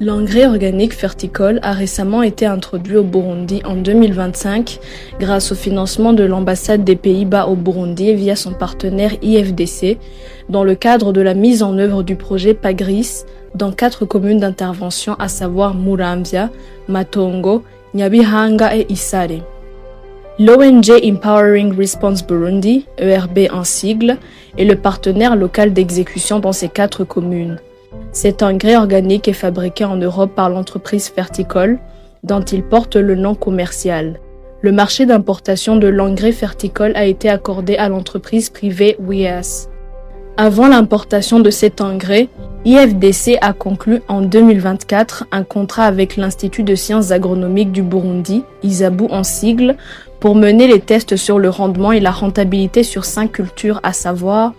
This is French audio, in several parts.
L'engrais organique Ferticol a récemment été introduit au Burundi en 2025 grâce au financement de l'ambassade des Pays-Bas au Burundi via son partenaire IFDC dans le cadre de la mise en œuvre du projet PAGRIS dans 4 communes d'intervention à savoir Muramvya, Matongo, Nyabihanga et Isare. L'ONG Empowering Response Burundi, ERB en sigle, est le partenaire local d'exécution dans ces 4 communes. Cet engrais organique est fabriqué en Europe par l'entreprise Ferticol, dont il porte le nom commercial. Le marché d'importation de l'engrais Ferticol a été accordé à l'entreprise privée WIAS. Avant l'importation de cet engrais, IFDC a conclu en 2024 un contrat avec l'Institut de sciences agronomiques du Burundi, ISABU en sigle, pour mener les tests sur le rendement et la rentabilité sur 5 cultures, à savoir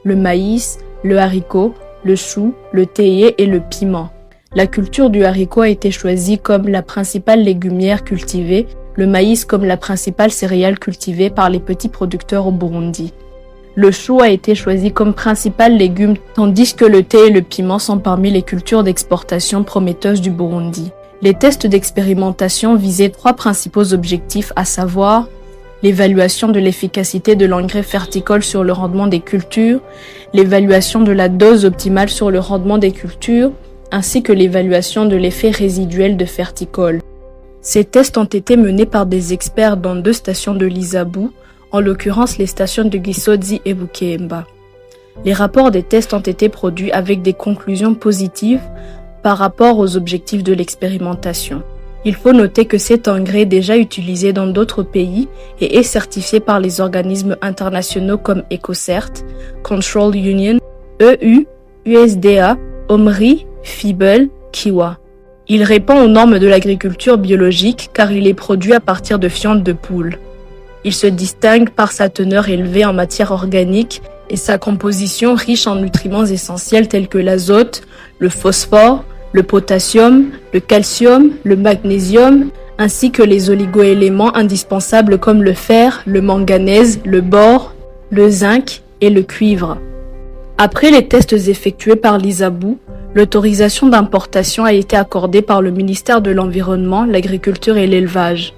le maïs, le haricot, le chou, le théier et le piment. La culture du haricot a été choisie comme la principale légumière cultivée, le maïs comme la principale céréale cultivée par les petits producteurs au Burundi. Le chou a été choisi comme principal légume, tandis que le thé et le piment sont parmi les cultures d'exportation prometteuses du Burundi. Les tests d'expérimentation visaient 3 principaux objectifs, à savoir l'évaluation de l'efficacité de l'engrais Ferticol sur le rendement des cultures, l'évaluation de la dose optimale sur le rendement des cultures, ainsi que l'évaluation de l'effet résiduel de Ferticol. Ces tests ont été menés par des experts dans 2 stations de l'ISABU, en l'occurrence les stations de Gisozi et Bukemba. Les rapports des tests ont été produits avec des conclusions positives par rapport aux objectifs de l'expérimentation. Il faut noter que cet engrais est déjà utilisé dans d'autres pays et est certifié par les organismes internationaux comme EcoCert, Control Union, EU, USDA, OMRI, FIBEL, Kiwa. Il répond aux normes de l'agriculture biologique car il est produit à partir de fientes de poule. Il se distingue par sa teneur élevée en matière organique et sa composition riche en nutriments essentiels tels que l'azote, le phosphore, le potassium, le calcium, le magnésium, ainsi que les oligoéléments indispensables comme le fer, le manganèse, le bore, le zinc et le cuivre. Après les tests effectués par l'ISABU, l'autorisation d'importation a été accordée par le ministère de l'Environnement, l'Agriculture et l'Élevage.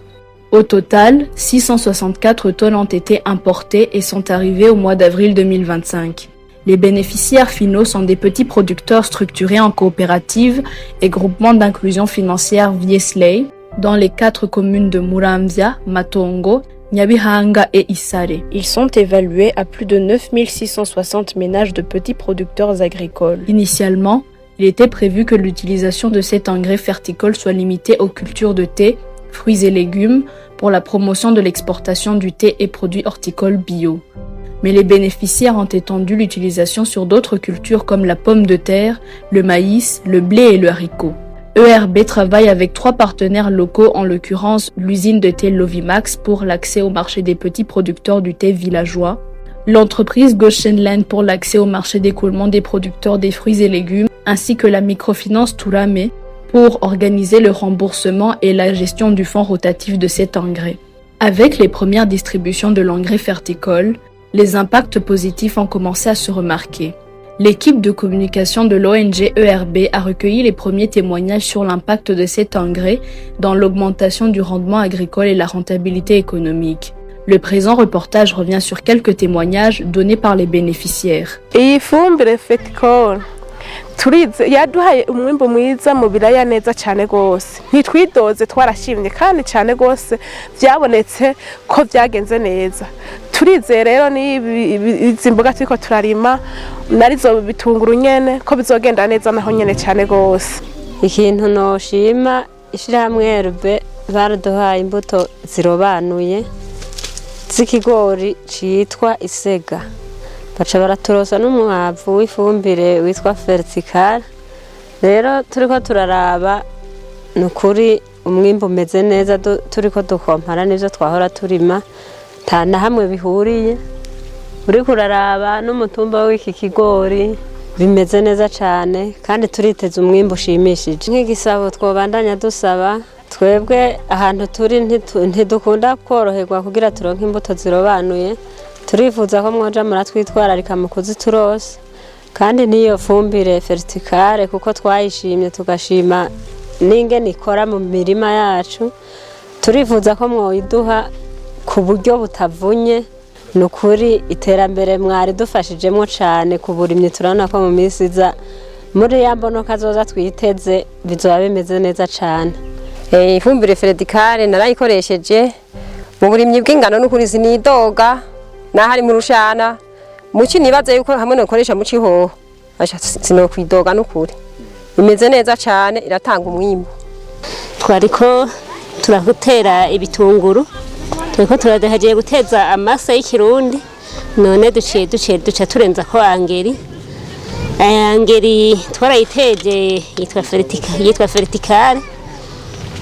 Au total, 664 tonnes ont été importées et sont arrivées au mois d'avril 2025. Les bénéficiaires finaux sont des petits producteurs structurés en coopératives et groupements d'inclusion financière Viesley dans les 4 communes de Muramvya, Matongo, Nyabihanga et Isare. Ils sont évalués à plus de 9660 ménages de petits producteurs agricoles. Initialement, il était prévu que l'utilisation de cet engrais Ferticol soit limitée aux cultures de thé, fruits et légumes pour la promotion de l'exportation du thé et produits horticoles bio. Mais les bénéficiaires ont étendu l'utilisation sur d'autres cultures comme la pomme de terre, le maïs, le blé et le haricot. ERB travaille avec 3 partenaires locaux, en l'occurrence l'usine de thé Lovimax pour l'accès au marché des petits producteurs du thé villageois, l'entreprise Goshenland pour l'accès au marché d'écoulement des producteurs des fruits et légumes, ainsi que la microfinance Tourame pour organiser le remboursement et la gestion du fonds rotatif de cet engrais. Avec les premières distributions de l'engrais Ferticol, les impacts positifs ont commencé à se remarquer. L'équipe de communication de l'ONG ERB a recueilli les premiers témoignages sur l'impact de cet engrais dans l'augmentation du rendement agricole et la rentabilité économique. Le présent reportage revient sur quelques témoignages donnés par les bénéficiaires. yaduhaye umwimbo mwiza mu biraya neza cyane gose ntitwidoze twarashimye kandi cyane gose byabonetse ko byagenze neza turize rero ni izi mboga twiko turarima narizo bitunguru nyene ko bizogenda neza naho nyene cyane gose. Ikintu noshima ishirahamwe RB baraduhaye imbuto zirobanuye z'ikigori citwa isega, baca baraturosa n'umwavu w'ifumbire witwa Ferticol. Rero turiko turaraba nukuri umwimbo umeze neza, turiko dukompara n'ivyo twahora turima nta na hamwe bihuriye. Uriko uraraba n'umutumba w'iki kigori bimeze neza cane kandi turiteze umwimbo ushimishije. Nk'igisabo twobandanya dusaba twebwe ahantu turi ntidukunda koroherwa kugira turonke imbuto zirobanuye, turifuza ko mwoja muratwitwararika mu kuziturosa kandi n'iyo fumbire verticale kuko twayishimye tugashima n'ingene ikora mu mirima yacu turifuza ko mwoyiduha ku buryo butavunye nukuri iterambere mwari dufashijemo cyane ku burimyi turabona ko mu minsi iza muri ya mbonoka zoza twiteze bizoba bimeze neza cyane. Ifumbire verticale narayikoresheje mu burimyi bw'ingano n'ukuri sinidoga nahari mu rushana muci nibaze yuko hamwe nokoresha mu cihoho sinokwidoga n'ukuri imeze neza cyane iratanga umwimbo. Twariko turagutera ibitunguru turiko turadahagiye guteza amase y'ikirundi none duca turenza ko angeri twarayiteje yitwa verticale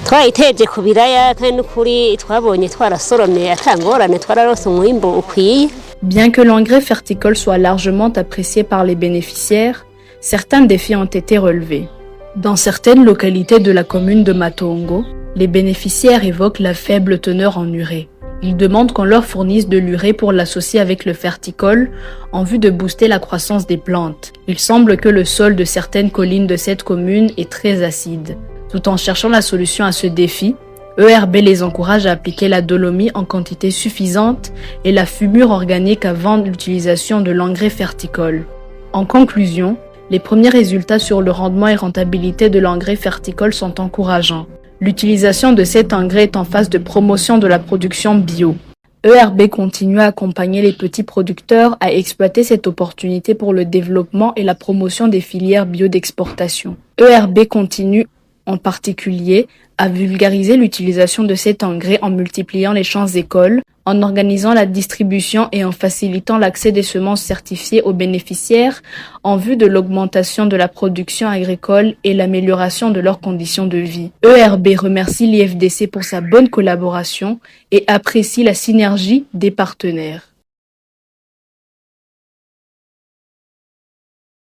twayiteje ku biraya kandi n'ukuri twabonye twarasoromye atangorane twararose umwimbo ukwiye. Bien que l'engrais verticole soit largement apprécié par les bénéficiaires, certains défis ont été relevés. Dans certaines localités de la commune de Matongo, les bénéficiaires évoquent la faible teneur en urée. Ils demandent qu'on leur fournisse de l'urée pour l'associer avec le verticole en vue de booster la croissance des plantes. Il semble que le sol de certaines collines de cette commune est très acide. Tout en cherchant la solution à ce défi, ERB les encourage à appliquer la dolomie en quantité suffisante et la fumure organique avant l'utilisation de l'engrais verticole. En conclusion, les premiers résultats sur le rendement et rentabilité de l'engrais verticole sont encourageants. L'utilisation de cet engrais est en phase de promotion de la production bio. ERB continue à accompagner les petits producteurs à exploiter cette opportunité pour le développement et la promotion des filières bio d'exportation. ERB continue en particulier à vulgariser l'utilisation de cet engrais en multipliant les champs écoles, en organisant la distribution et en facilitant l'accès des semences certifiées aux bénéficiaires en vue de l'augmentation de la production agricole et l'amélioration de leurs conditions de vie. ERB remercie l'IFDC pour sa bonne collaboration et apprécie la synergie des partenaires.